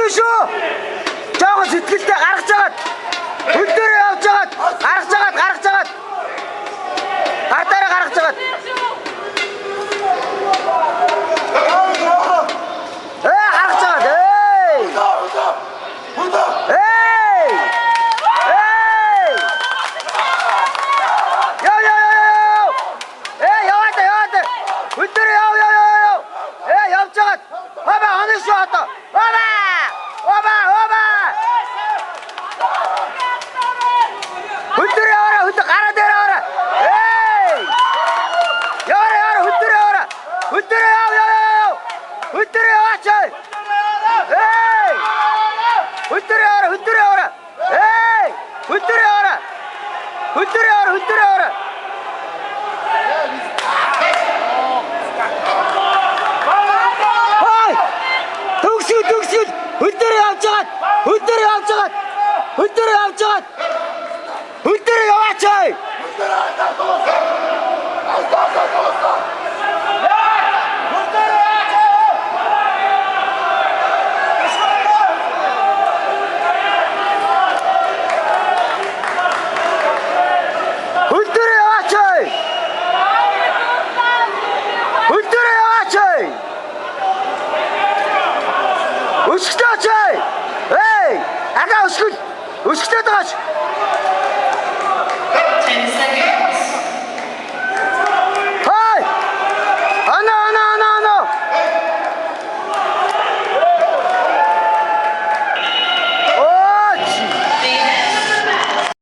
Үгүй шүү. Жаахан сэтгэлтэй гаргаж жагаад. Хөл дээр явж жагаад. Гаргаж жагаад. Гартаараа гаргаж жагаад. Гаргаж жагаад. Хөл дээр яв. Явж жагаад. Баба хоног шүү одоо. Баба. Хөл дээр яваараа, гараа дээр яваараа. Яваараа, хөл дээр яваараа. Хөл дээр яв. Хөл дээр яваач. Хөл дээр яваараа. Хөл дээр яваараа. Төгсгөл. Хөл дээр явж жагаад. Хөл дээр яваач.